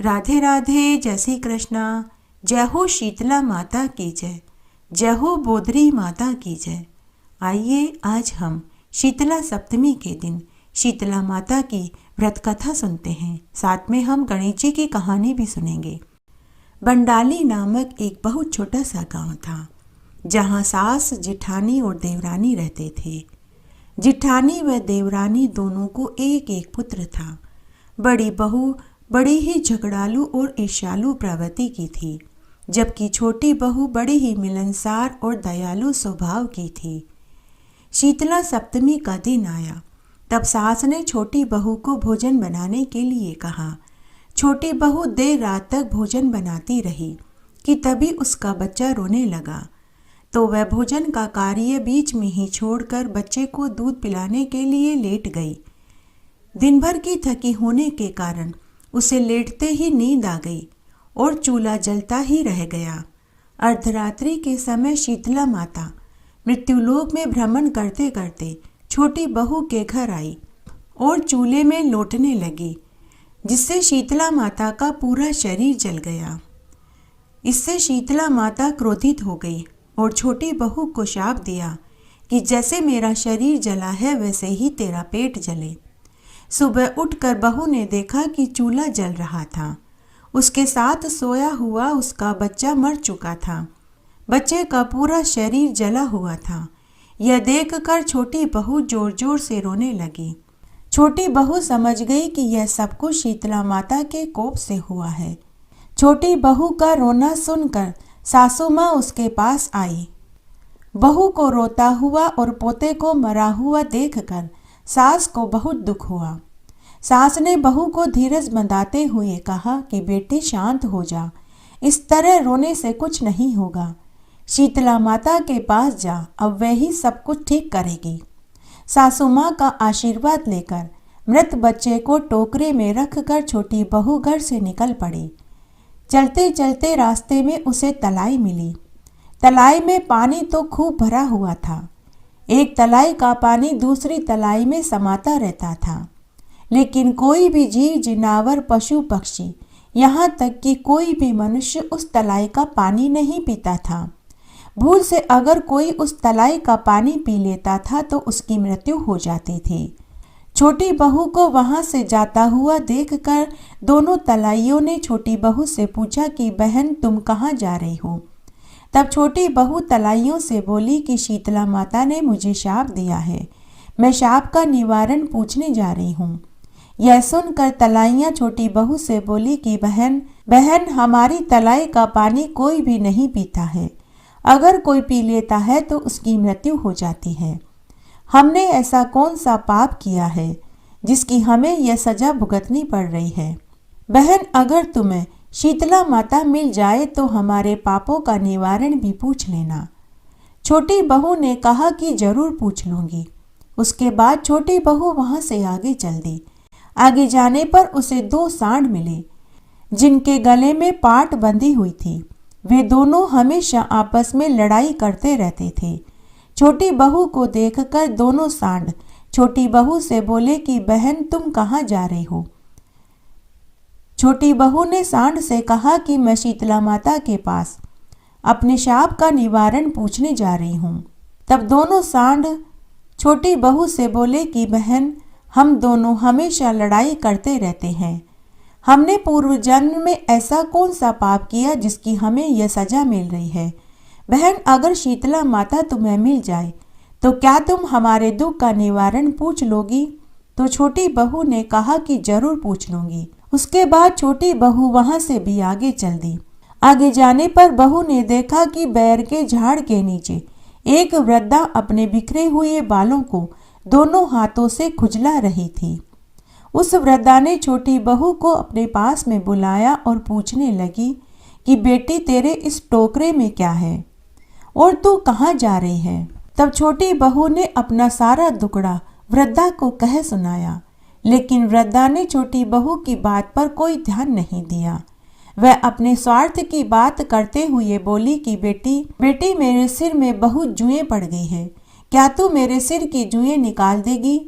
राधे राधे, जय श्री कृष्णा। जय हो शीतला माता की जय, जय हो बोधरी माता की जय। आइए आज हम शीतला सप्तमी के दिन शीतला माता की व्रत कथा सुनते हैं। साथ में हम गणेश जी की कहानी भी सुनेंगे। बंडाली नामक एक बहुत छोटा सा गांव था, जहां सास जिठानी और देवरानी रहते थे। जिठानी व देवरानी दोनों को एक एक पुत्र था। बड़ी बहू बड़ी ही झगड़ालू और ईर्ष्यालु प्रवृत्ति की थी, जबकि छोटी बहू बड़ी ही मिलनसार और दयालु स्वभाव की थी। शीतला सप्तमी का दिन आया, तब सास ने छोटी बहू को भोजन बनाने के लिए कहा। छोटी बहू देर रात तक भोजन बनाती रही कि तभी उसका बच्चा रोने लगा, तो वह भोजन का कार्य बीच में ही छोड़कर बच्चे को दूध पिलाने के लिए लेट गई। दिन भर की थकी होने के कारण उसे लेटते ही नींद आ गई और चूल्हा जलता ही रह गया। अर्धरात्रि के समय शीतला माता मृत्युलोक में भ्रमण करते करते छोटी बहू के घर आई और चूल्हे में लौटने लगी, जिससे शीतला माता का पूरा शरीर जल गया। इससे शीतला माता क्रोधित हो गई और छोटी बहू को शाप दिया कि जैसे मेरा शरीर जला है वैसे ही तेरा पेट जले। सुबह उठकर बहू ने देखा कि चूल्हा जल रहा था। उसके साथ सोया हुआ उसका बच्चा मर चुका था। बच्चे का पूरा शरीर जला हुआ था। यह देखकर छोटी बहू जोर जोर से रोने लगी। छोटी बहू समझ गई कि यह सब कुछ शीतला माता के कोप से हुआ है। छोटी बहू का रोना सुनकर सासू माँ उसके पास आई। बहू को रोता हुआ और पोते को मरा हुआ देखकर सास को बहुत दुख हुआ। सास ने बहू को धीरज बंधाते हुए कहा कि बेटी शांत हो जा, इस तरह रोने से कुछ नहीं होगा। शीतला माता के पास जा, अब वह ही सब कुछ ठीक करेगी। सासू माँ का आशीर्वाद लेकर मृत बच्चे को टोकरे में रखकर छोटी बहू घर से निकल पड़ी। चलते चलते रास्ते में उसे तलाई मिली। तलाई में पानी तो खूब भरा हुआ था। एक तलाई का पानी दूसरी तलाई में समाता रहता था, लेकिन कोई भी जीव जिनावर पशु पक्षी, यहाँ तक कि कोई भी मनुष्य उस तलाई का पानी नहीं पीता था। भूल से अगर कोई उस तलाई का पानी पी लेता था तो उसकी मृत्यु हो जाती थी। छोटी बहू को वहां से जाता हुआ देखकर दोनों तलाइयों ने छोटी बहू से पूछा कि बहन तुम कहाँ जा रही हो। तब छोटी बहू तलाइयों से बोली कि शीतला माता ने मुझे शाप दिया है, मैं शाप का निवारण पूछने जा रही हूँ। यह सुनकर तलाइयाँ छोटी बहू से बोली कि बहन हमारी तलाई का पानी कोई भी नहीं पीता है। अगर कोई पी लेता है तो उसकी मृत्यु हो जाती है। हमने ऐसा कौन सा पाप किया है जिसकी हमें यह सजा भुगतनी पड़ रही है। बहन अगर तुम्हें शीतला माता मिल जाए तो हमारे पापों का निवारण भी पूछ लेना। छोटी बहू ने कहा कि जरूर पूछ लूंगी। उसके बाद छोटी बहू वहां से आगे चल दी। आगे जाने पर उसे दो सांड मिले, जिनके गले में पाट बंधी हुई थी। वे दोनों हमेशा आपस में लड़ाई करते रहते थे। छोटी बहू को देखकर दोनों सांड छोटी बहू से बोले कि बहन तुम कहाँ जा रही हो। छोटी बहू ने सांड से कहा कि मैं शीतला माता के पास अपने शाप का निवारण पूछने जा रही हूँ। तब दोनों सांड छोटी बहू से बोले कि बहन हम दोनों हमेशा लड़ाई करते रहते हैं। हमने पूर्व जन्म में ऐसा कौन सा पाप किया जिसकी हमें यह सजा मिल रही है। बहन अगर शीतला माता तुम्हें मिल जाए तो क्या तुम हमारे दुख का निवारण पूछ लोगी। तो छोटी बहू ने कहा कि जरूर पूछ लूंगी। उसके बाद छोटी बहू वहां से भी आगे चल दी। आगे जाने पर बहू ने देखा कि बैर के झाड़ के नीचे एक वृद्धा अपने बिखरे हुए बालों को दोनों हाथों से खुजला रही थी। उस वृद्धा ने छोटी बहू को अपने पास में बुलाया और पूछने लगी कि बेटी तेरे इस टोकरे में क्या है और तू कहाँ जा रही है। तब छोटी बहू ने अपना सारा दुखड़ा वृद्धा को कह सुनाया, लेकिन वृद्धा ने छोटी बहू की बात पर कोई ध्यान नहीं दिया। वह अपने स्वार्थ की बात करते हुए बोली कि बेटी मेरे सिर में बहुत जुएं पड़ गई है, क्या तू मेरे सिर की जुएं निकाल देगी।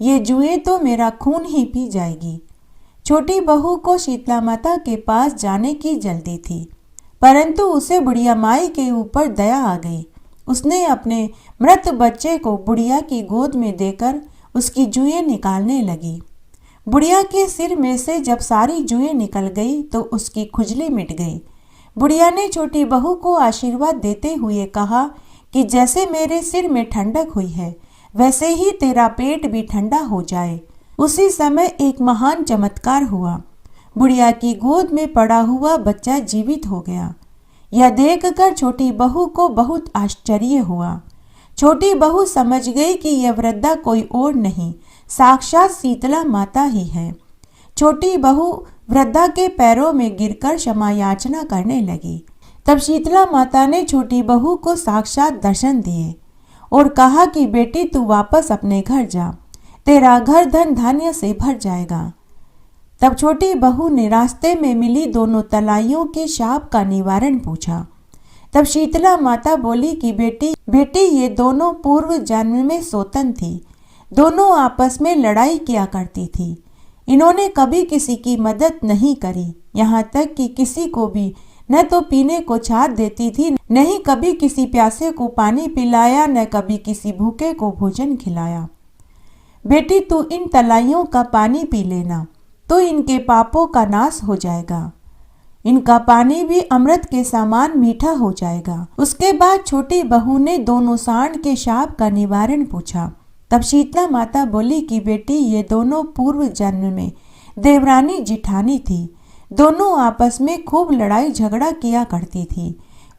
ये जुएं तो मेरा खून ही पी जाएगी। छोटी बहू को शीतला माता के पास जाने की जल्दी थी, परंतु उसे बुढ़िया माई के ऊपर दया आ गई। उसने अपने मृत बच्चे को बुढ़िया की गोद में देकर उसकी जुएं निकालने लगी। बुढ़िया के सिर में से जब सारी जुएं निकल गई तो उसकी खुजली मिट गई। बुढ़िया ने छोटी बहू को आशीर्वाद देते हुए कहा कि जैसे मेरे सिर में ठंडक हुई है, वैसे ही तेरा पेट भी ठंडा हो जाए। उसी समय एक महान चमत्कार हुआ। बुढ़िया की गोद में पड़ा हुआ बच्चा जीवित हो गया। यह देखकर छोटी बहू को बहुत आश्चर्य हुआ। छोटी बहू समझ गई कि यह वृद्धा कोई और नहीं, साक्षात शीतला माता ही है। छोटी बहू वृद्धा के पैरों में गिरकर क्षमा याचना करने लगी। तब शीतला माता ने छोटी बहू को साक्षात दर्शन दिए और कहा कि बेटी तू वापस अपने घर जा, तेरा घर धन धान्य से भर जाएगा। तब छोटी बहू ने रास्ते में मिली दोनों तलाइयों के शाप का निवारण पूछा। तब शीतला माता बोली कि बेटी ये दोनों पूर्व जन्म में सौतन थी, दोनों आपस में लड़ाई किया करती थी। इन्होंने कभी किसी की मदद नहीं करी, यहाँ तक कि किसी को भी न तो पीने को छात देती थी, न ही कभी किसी प्यासे को पानी पिलाया, न कभी किसी भूखे को भोजन खिलाया। बेटी तू इन तलाइयों का पानी पी लेना तो इनके पापों का नाश हो जाएगा, इनका पानी भी अमृत के समान मीठा हो जाएगा। उसके बाद छोटी बहू ने दोनों सांड के शाप का निवारण पूछा। तब शीतला माता बोली कि बेटी ये दोनों पूर्व जन्म में देवरानी जिठानी थी, दोनों आपस में खूब लड़ाई झगड़ा किया करती थी,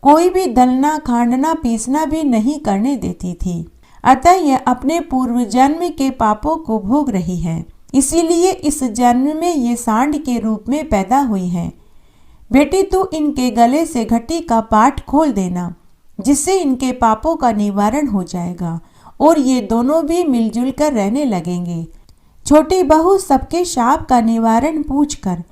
कोई भी दलना खांडना पीसना भी नहीं करने देती थी। अतः यह अपने पूर्व जन्म के पापों को भोग रही है, इसीलिए इस जन्म में ये सांड के रूप में पैदा हुई है। बेटी तू इनके गले से घटी का पाट खोल देना, जिससे इनके पापों का निवारण हो जाएगा और ये दोनों भी मिलजुल कर रहने लगेंगे। छोटी बहू सबके शाप का निवारण पूछकर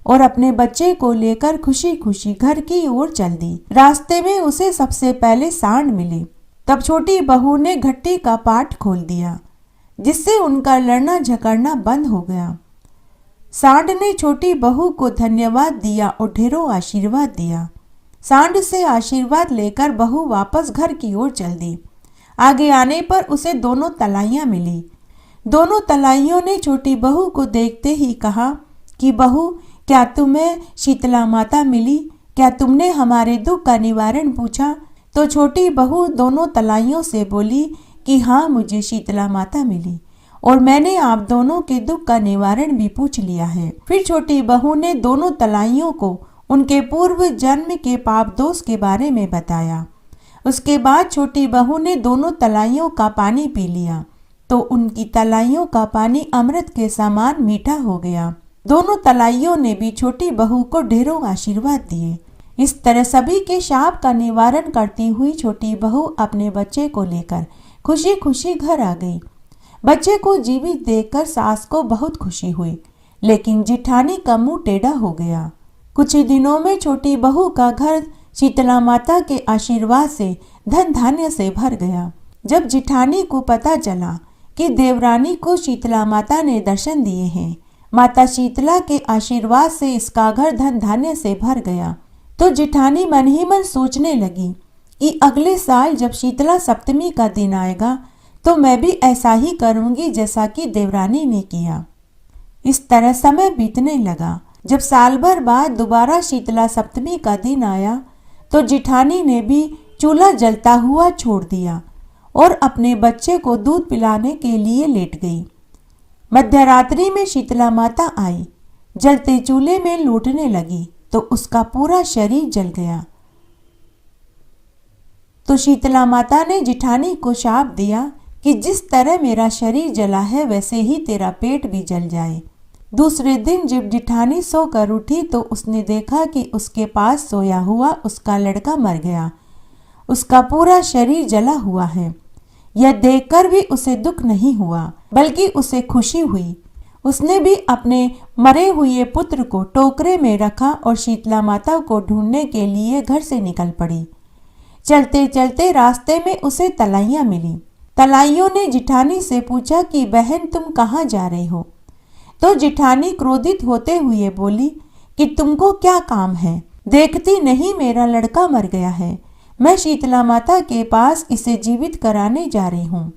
और अपने बच्चे को लेकर खुशी खुशी घर की ओर चल दी। रास्ते में उसे सबसे पहले सांड मिले। तब छोटी बहू ने घट्टी का पाट खोल दिया, जिससे उनका लड़ना झगड़ना बंद हो गया। सांड ने छोटी बहू को धन्यवाद दिया और ढेरों आशीर्वाद दिया। सांड से आशीर्वाद लेकर बहू वापस घर की ओर चल दी। आगे आने पर उसे दोनों तलाइयां मिली। दोनों तलाइयों ने छोटी बहू को देखते ही कहा कि बहू, क्या तुम्हें शीतला माता मिली? क्या तुमने हमारे दुख का निवारण पूछा? तो छोटी बहू दोनों तलाइयों से बोली कि हाँ, मुझे शीतला माता मिली और मैंने आप दोनों के दुख का निवारण भी पूछ लिया है। फिर छोटी बहू ने दोनों तलाइयों को उनके पूर्व जन्म के पाप दोष के बारे में बताया। उसके बाद छोटी बहू ने दोनों तलाइयों का पानी पी लिया तो उनकी तलाइयों का पानी अमृत के समान मीठा हो गया। दोनों तलाइयों ने भी छोटी बहू को ढेरों आशीर्वाद दिए। इस तरह सभी के शाप का निवारण करती हुई छोटी बहू अपने बच्चे को लेकर खुशी खुशी घर आ गई। बच्चे को जीवित देखकर सास को बहुत खुशी हुई, लेकिन जिठानी का मुंह टेढ़ा हो गया। कुछ ही दिनों में छोटी बहू का घर शीतला माता के आशीर्वाद से धन धान्य से भर गया। जब जिठानी को पता चला कि देवरानी को शीतला माता ने दर्शन दिए हैं, माता शीतला के आशीर्वाद से इसका घर धन धान्य से भर गया, तो जिठानी मन ही मन सोचने लगी कि अगले साल जब शीतला सप्तमी का दिन आएगा तो मैं भी ऐसा ही करूंगी जैसा कि देवरानी ने किया। इस तरह समय बीतने लगा। जब साल भर बाद दोबारा शीतला सप्तमी का दिन आया तो जिठानी ने भी चूल्हा जलता हुआ छोड़ दिया और अपने बच्चे को दूध पिलाने के लिए लेट गई। मध्यरात्रि में शीतला माता आई, जलते चूल्हे में लूटने लगी तो उसका पूरा शरीर जल गया। तो शीतला माता ने जिठानी को शाप दिया कि जिस तरह मेरा शरीर जला है वैसे ही तेरा पेट भी जल जाए। दूसरे दिन जब जिठानी सोकर उठी तो उसने देखा कि उसके पास सोया हुआ उसका लड़का मर गया, उसका पूरा शरीर जला हुआ है। यह देखकर भी उसे दुख नहीं हुआ, बल्कि उसे खुशी हुई। उसने भी अपने मरे हुए पुत्र को टोकरे में रखा और शीतला माता को ढूंढने के लिए घर से निकल पड़ी। चलते चलते रास्ते में उसे तलाइयां मिली। तलाइयों ने जिठानी से पूछा कि बहन तुम कहाँ जा रही हो? तो जिठानी क्रोधित होते हुए बोली कि तुमको क्या काम है? देखती नहीं मेरा लड़का मर गया है, मैं शीतला माता के पास इसे जीवित कराने जा रही हूँ।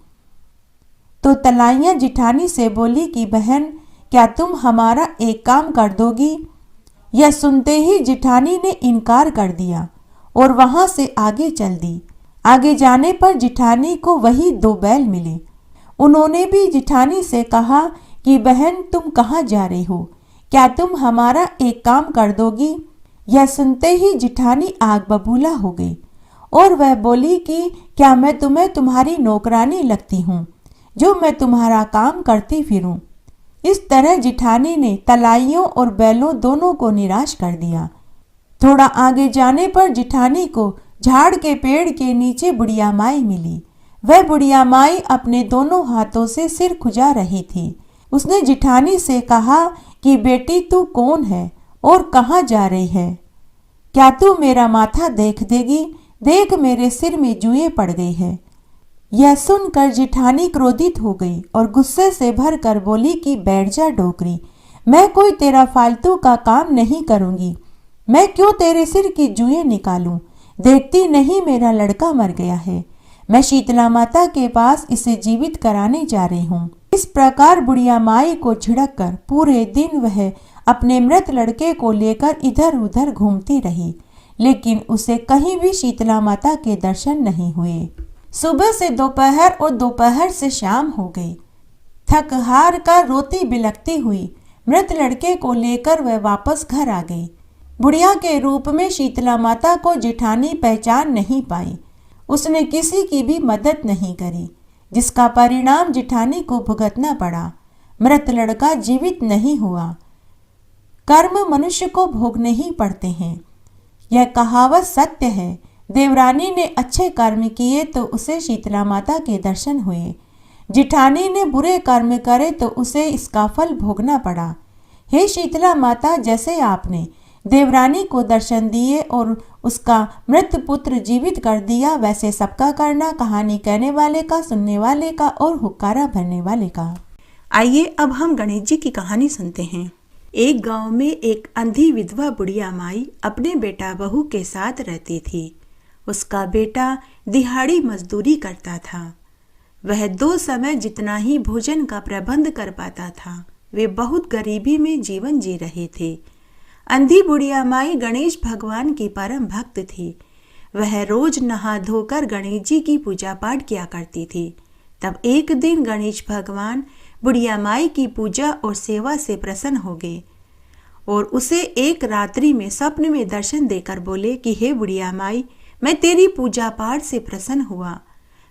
तो तलाइयाँ जिठानी से बोली कि बहन, क्या तुम हमारा एक काम कर दोगी? यह सुनते ही जिठानी ने इनकार कर दिया और वहां से आगे चल दी। आगे जाने पर जिठानी को वही 2 बैल मिले। उन्होंने भी जिठानी से कहा कि बहन, तुम कहाँ जा रही हो? क्या तुम हमारा एक काम कर दोगी? यह सुनते ही जिठानी आग बबूला हो गई और वह बोली कि क्या मैं तुम्हें तुम्हारी नौकरानी लगती हूँ जो मैं तुम्हारा काम करती फिरूं? इस तरह जिठानी ने तलाइयों और बैलों दोनों को निराश कर दिया। थोड़ा आगे जाने पर जिठानी को झाड़ के पेड़ के नीचे बुढ़िया माई मिली। वह बुढ़िया माई अपने दोनों हाथों से सिर खुजा रही थी। उसने जिठानी से कहा कि बेटी, तू कौन है और कहाँ जा रही है? क्या तू मेरा माथा देख देगी? देख, मेरे सिर में जुएं पड़ गई है। यह सुनकर जिठानी क्रोधित हो गई और गुस्से से भर कर बोली कि बैठ जा डोकरी, मैं कोई तेरा फालतू का काम नहीं करूंगी। मैं क्यों तेरे सिर की जुएं निकालूं? देखती नहीं मेरा लड़का मर गया है, मैं शीतला माता के पास इसे जीवित कराने जा रही हूँ। इस प्रकार बुढ़िया माई को झिड़क कर पूरे दिन वह अपने मृत लड़के को लेकर इधर उधर घूमती रही, लेकिन उसे कहीं भी शीतला माता के दर्शन नहीं हुए। सुबह से दोपहर और दोपहर से शाम हो गई। थक हार कर रोती बिलखती हुई मृत लड़के को लेकर वह वापस घर आ गई। बुढ़िया के रूप में शीतला माता को जिठानी पहचान नहीं पाई। उसने किसी की भी मदद नहीं करी, जिसका परिणाम जिठानी को भुगतना पड़ा। मृत लड़का जीवित नहीं हुआ। कर्म मनुष्य को भोगने ही पड़ते हैं, यह कहावत सत्य है। देवरानी ने अच्छे कर्म किए तो उसे शीतला माता के दर्शन हुए। जिठानी ने बुरे कर्म करे तो उसे इसका फल भोगना पड़ा। हे शीतला माता, जैसे आपने देवरानी को दर्शन दिए और उसका मृत पुत्र जीवित कर दिया, वैसे सबका करना, कहानी कहने वाले का, सुनने वाले का और हुक्कारा भरने वाले का। आइए अब हम गणेश जी की कहानी सुनते हैं। एक गांव में एक अंधी विधवा बुढ़िया माई अपने बेटा बहू के साथ रहती थी। उसका बेटा दिहाड़ी मजदूरी करता था। वह 2 समय जितना ही भोजन का प्रबंध कर पाता था। वे बहुत गरीबी में जीवन जी रहे थे। अंधी बुढ़िया माई गणेश भगवान की परम भक्त थी। वह रोज नहा धोकर गणेश जी की पूजा पाठ किया करती थी। तब एक दिन गणेश भगवान बुढ़िया माई की पूजा और सेवा से प्रसन्न हो गए और उसे एक रात्रि में स्वप्न में दर्शन देकर बोले कि हे बुढ़िया माई, मैं तेरी पूजा पाठ से प्रसन्न हुआ।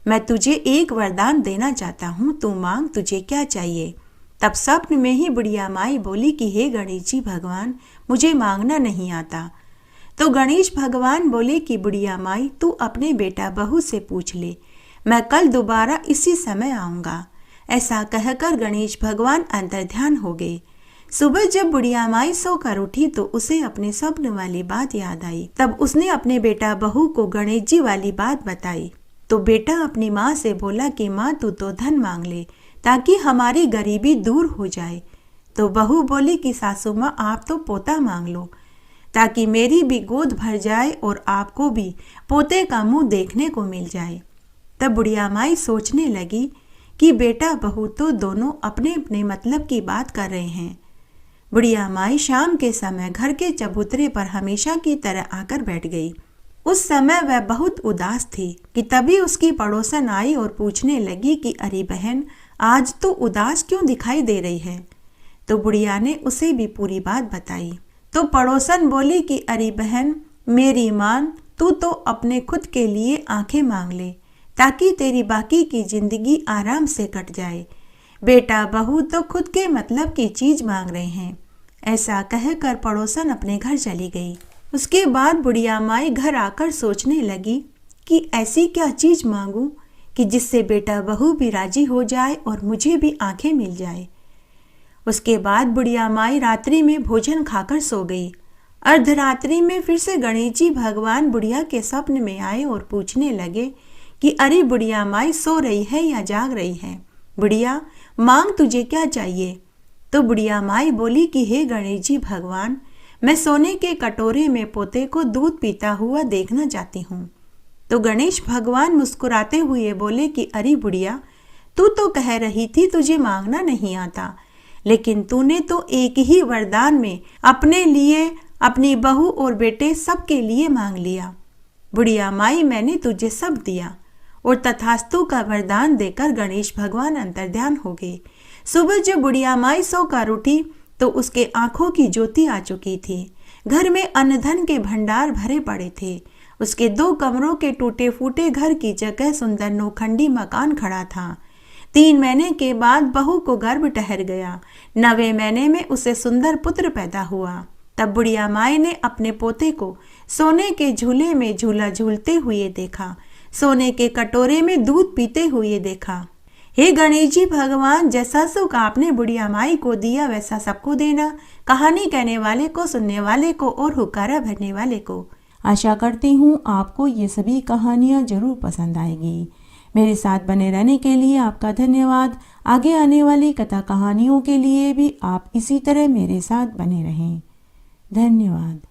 मैं तुझे एक वरदान देना चाहता हूँ, तू मांग, तुझे क्या चाहिए? तब स्वप्न में ही बुढ़िया माई बोली कि हे गणेश जी भगवान, मुझे मांगना नहीं आता। तो गणेश भगवान बोले कि बुढ़िया माई, तू अपने बेटा बहू से पूछ ले, मैं कल दोबारा इसी समय आऊँगा। ऐसा कहकर गणेश भगवान अंतर्ध्यान हो गए। सुबह जब बुढ़िया माई सोकर उठी तो उसे अपने स्वप्न वाली बात याद आई। तब उसने अपने बेटा बहू को गणेश जी वाली बात बताई। तो बेटा अपनी माँ से बोला कि माँ, तू तो धन मांग ले ताकि हमारी गरीबी दूर हो जाए। तो बहू बोली कि सासू माँ, आप तो पोता मांग लो ताकि मेरी भी गोद भर जाए और आपको भी पोते का मुंह देखने को मिल जाए। तब बुढ़िया माई सोचने लगी कि बेटा बहू तो दोनों अपने अपने मतलब की बात कर रहे हैं। बुढ़िया माई शाम के समय घर के चबूतरे पर हमेशा की तरह आकर बैठ गई। उस समय वह बहुत उदास थी कि तभी उसकी पड़ोसन आई और पूछने लगी कि अरे बहन, आज तो उदास क्यों दिखाई दे रही है? तो बुढ़िया ने उसे भी पूरी बात बताई। तो पड़ोसन बोली कि अरे बहन, मेरी मान, तू तो अपने खुद के लिए आंखें मांग ले ताकि तेरी बाकी की जिंदगी आराम से कट जाए। बेटा बहू तो खुद के मतलब की चीज मांग रहे हैं। ऐसा कहकर पड़ोसन अपने घर चली गई। उसके बाद बुढ़िया माई घर आकर सोचने लगी कि ऐसी क्या चीज मांगूं कि जिससे बेटा बहू भी राजी हो जाए और मुझे भी आंखें मिल जाए। उसके बाद बुढ़िया माई रात्रि में भोजन खाकर सो गई। अर्धरात्रि में फिर से गणेश जी भगवान बुढ़िया के स्वप्न में आए और पूछने लगे कि अरे बुढ़िया माई, सो रही है या जाग रही है? बुढ़िया, मांग, तुझे क्या चाहिए? तो बुढ़िया माई बोली कि हे गणेश जी भगवान, मैं सोने के कटोरे में पोते को दूध पीता हुआ देखना चाहती हूँ। तो गणेश भगवान मुस्कुराते हुए बोले कि अरे बुढ़िया, तू तो कह रही थी तुझे मांगना नहीं आता, लेकिन तूने तो एक ही वरदान में अपने लिए, अपनी बहू और बेटे सबके लिए मांग लिया। बुढ़िया माई, मैंने तुझे सब दिया। और तथास्तु का वरदान देकर गणेश भगवान अंतर्ध्यान हो गए। सुबह जब बुढ़िया माई सोकर उठी तो उसके आंखों की ज्योति आ चुकी थी। घर में अन्न धन के भंडार भरे पड़े थे। उसके 2 कमरों के टूटे फूटे घर की जगह सुंदर नौखंडी मकान खड़ा था। 3 महीने के बाद बहू को गर्भ ठहर गया। 9वें महीने में उसे सुंदर पुत्र पैदा हुआ। तब बुढ़िया माई ने अपने पोते को सोने के झूले में झूला झूलते हुए देखा, सोने के कटोरे में दूध पीते हुए देखा। हे गणेश जी भगवान, जैसा सुख आपने बुढ़िया माई को दिया वैसा सबको देना। कहानी कहने वाले को, सुनने वाले को और हुक्कारा भरने वाले को। आशा करती हूँ आपको ये सभी कहानियाँ जरूर पसंद आएगी। मेरे साथ बने रहने के लिए आपका धन्यवाद। आगे आने वाली कथा कहानियों के लिए भी आप इसी तरह मेरे साथ बने रहें। धन्यवाद।